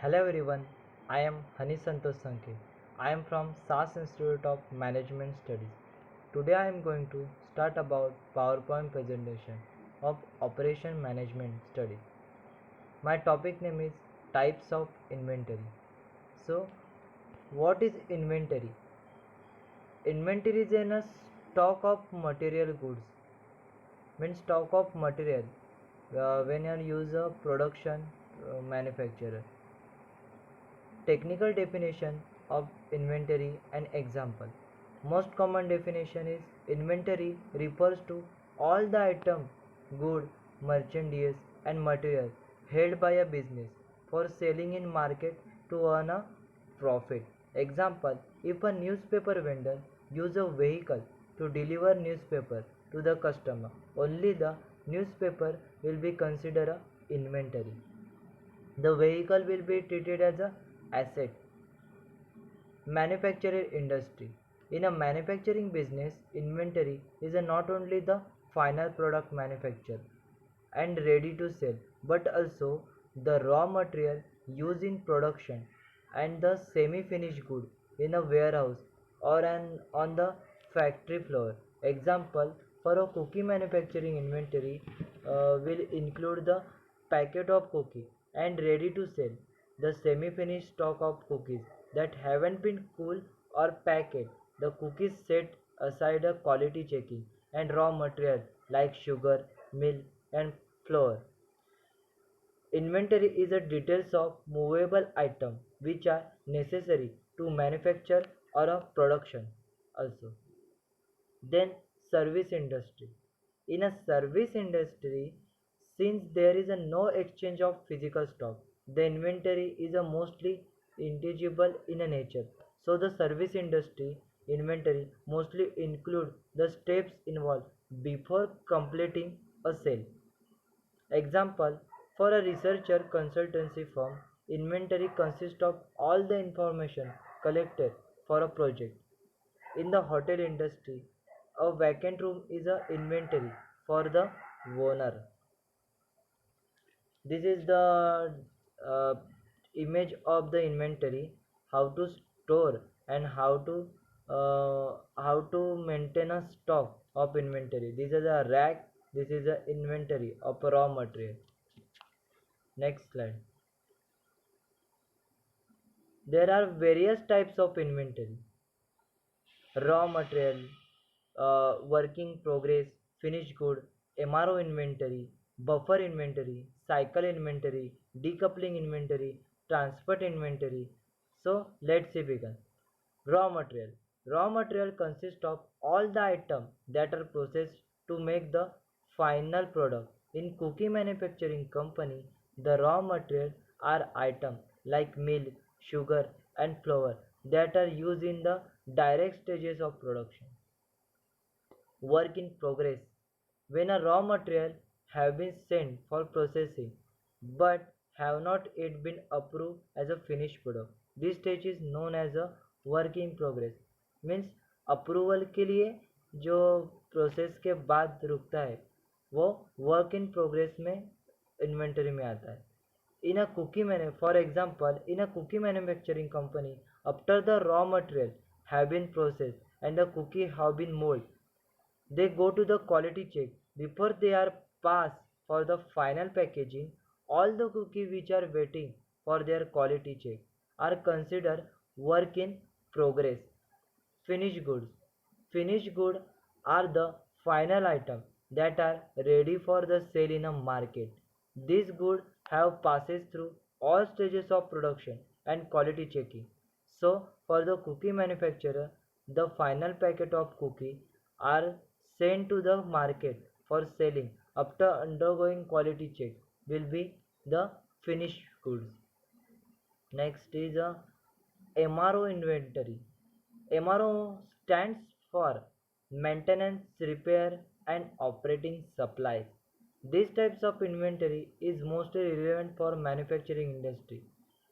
Hello everyone, I am Hani Santosh Sankhe. I am from SAS Institute of Management Studies. Today I am going to start about PowerPoint presentation of Operation Management Studies. My topic name is Types of Inventory. So, what is inventory? Inventory is a stock of material goods. Means stock of material when you use a production manufacturer. Technical definition of inventory and example. Most common definition is inventory refers to all the item, good, merchandise and material held by a business for selling in market to earn a profit. Example, if a newspaper vendor use a vehicle to deliver newspaper to the customer, only the newspaper will be considered a inventory. The vehicle will be treated as a asset. Manufacturing industry. In a manufacturing business, inventory is not only the final product manufactured and ready to sell, but also the raw material used in production and the semi-finished good in a warehouse or on the factory floor. Example, for a cookie manufacturing inventory will include the packet of cookie and ready to sell, the semi-finished stock of cookies that haven't been cooled or packed, the cookies set aside a quality checking, and raw material like sugar, milk, and flour. Inventory is a details of movable item which are necessary to manufacture or a production also. Then service industry. In a service industry, since there is a no exchange of physical stock, the inventory is a mostly intangible in a nature. So the service industry inventory mostly include the steps involved before completing a sale. Example, for a researcher consultancy firm, inventory consists of all the information collected for a project. In the hotel industry, a vacant room is a inventory for the owner. This is the image of the inventory, how to store and how to maintain a stock of inventory. This is a rack. This is a inventory of raw material. Next slide. There are various types of inventory: raw material, work in progress, finished good, MRO inventory, buffer inventory, cycle inventory, decoupling inventory, transport inventory. So let's see begin. Raw material. Raw material consists of all the items that are processed to make the final product. In cookie manufacturing company, the raw material are items like milk, sugar and flour that are used in the direct stages of production. Work in progress. When a raw material have been sent for processing but have not yet been approved as a finished product, this stage is known as a work in progress. Means approval के लिए जो process के बाद रुकता है वो work in progress में inventory में आता है. In a for example, in a cookie manufacturing company, after the raw material have been processed and the cookie have been molded, they go to the quality check. Before they are passed for the final packaging, all the cookies which are waiting for their quality check are considered work in progress. Finished goods. Finished goods are the final item that are ready for the sale in a market. These goods have passes through all stages of production and quality checking. So, for the cookie manufacturer, the final packet of cookie are sent to the market for selling after undergoing quality check will be the finished goods. Next is a MRO inventory. MRO stands for maintenance, repair and operating supplies. These types of inventory is mostly relevant for manufacturing industry.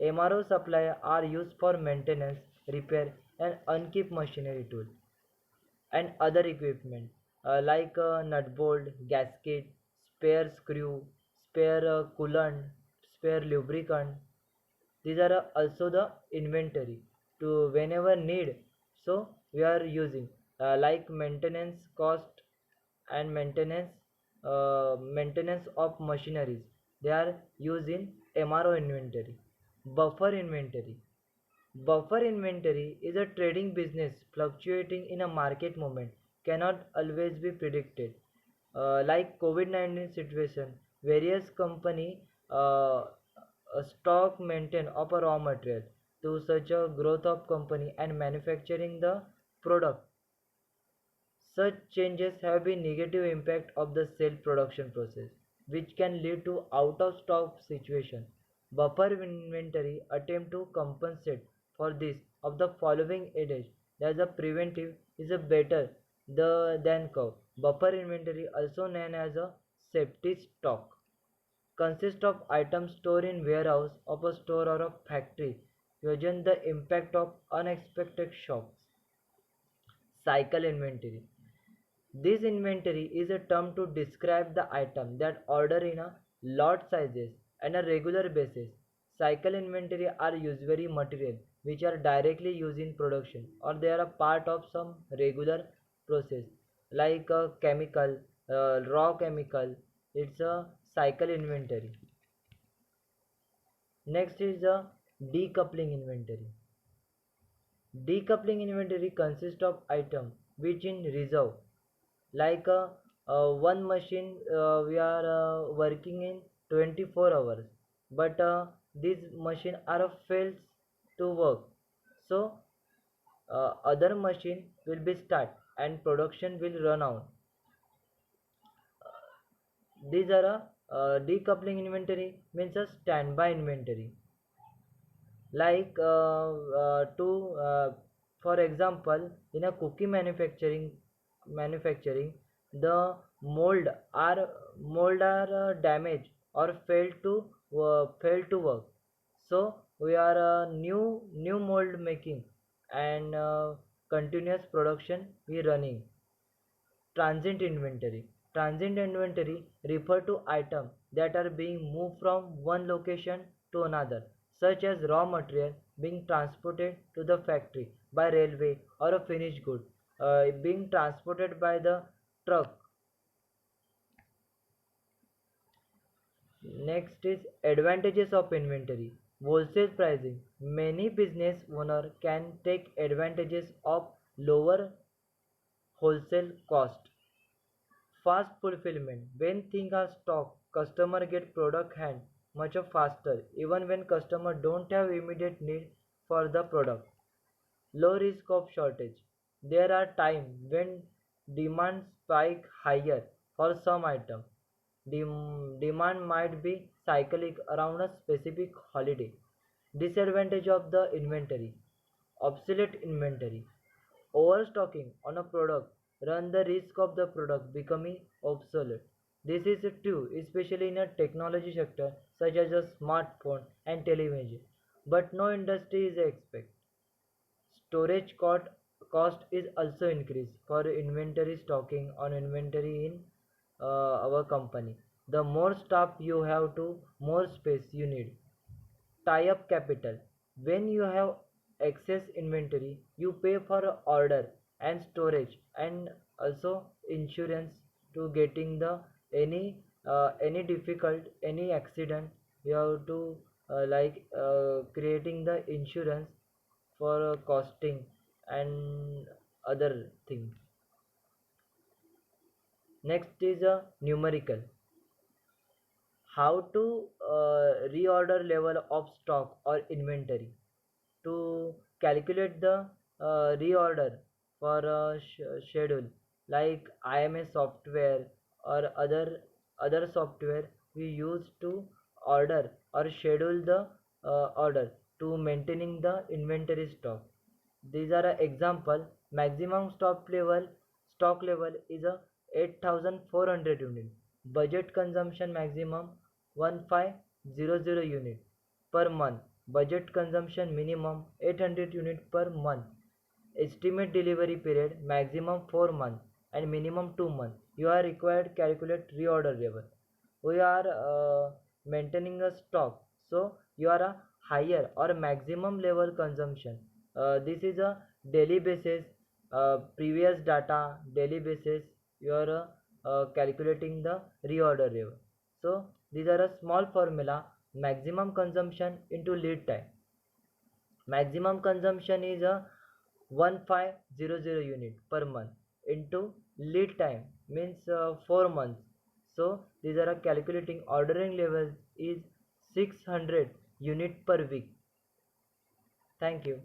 MRO supplies are used for maintenance, repair and upkeep machinery tools and other equipment like nut bolt, gasket, spare screw, spare coolant, spare lubricant. These are also the inventory to whenever need. So we are using like maintenance cost and maintenance of machineries. They are used in MRO inventory. Buffer inventory. Buffer inventory is a trading business fluctuating in a market moment, cannot always be predicted. Like COVID-19 situation, various company stock maintain of a raw material to such a growth of company and manufacturing the product. Such changes have been negative impact of the cell production process, which can lead to out of stock situation. Buffer inventory attempt to compensate for this of the following adage that the preventive is a better than curve. Buffer inventory, also known as a safety stock, consists of items stored in warehouse of a store or a factory, using the impact of unexpected shocks. Cycle inventory. This inventory is a term to describe the item that order in a lot sizes and a regular basis. Cycle inventory are usually material which are directly used in production or they are a part of some regular process like a chemical, raw chemical. It's a cycle inventory. Next is a decoupling inventory. Decoupling inventory consists of items which in reserve like one machine we are working in 24 hours but these machine are fails to work, so other machine will be start and production will run out. These are decoupling inventory means a standby inventory like to for example in a cookie manufacturing the mold are damaged or failed to work, so we are new mold making and continuous production we running. Transient inventory refer to items that are being moved from one location to another, such as raw material being transported to the factory by railway or a finished good being transported by the truck. Next is advantages of inventory. Wholesale pricing. Many business owner can take advantages of lower wholesale cost. Fast fulfillment. When things are stocked, customer get product hand much faster even when customer don't have immediate need for the product. Low risk of shortage. There are times when demand spike higher for some item. Demand might be cyclic around a specific holiday. Disadvantage of the inventory. Obsolete inventory. Overstocking on a product run the risk of the product becoming obsolete. This is true especially in a technology sector such as a smartphone and television. But no industry is expect. Storage cost is also increased for inventory stocking on inventory in our company. The more staff you have to more space you need. Tie up capital. When you have excess inventory, you pay for order and storage and also insurance to getting the any difficult any accident you have to creating the insurance for costing and other things. Next is a numerical. How to reorder level of stock or inventory. To calculate the reorder for a schedule like IMS software or other software we use to order or schedule the order to maintaining the inventory stock. These are a example. Maximum stock level is a 8,400 unit. Budget consumption maximum 1500 unit per month. Budget consumption minimum 800 unit per month. Estimate delivery period maximum 4 months and minimum 2 months. You are required calculate reorder level. We are maintaining a stock, so you are higher or maximum level consumption. This is a daily basis, previous data, daily basis, you are calculating the reorder level. So these are a small formula, maximum consumption into lead time. Maximum consumption is a 1500 unit per month into lead time means 4 months. So these are a calculating ordering level is 600 unit per week. Thank you.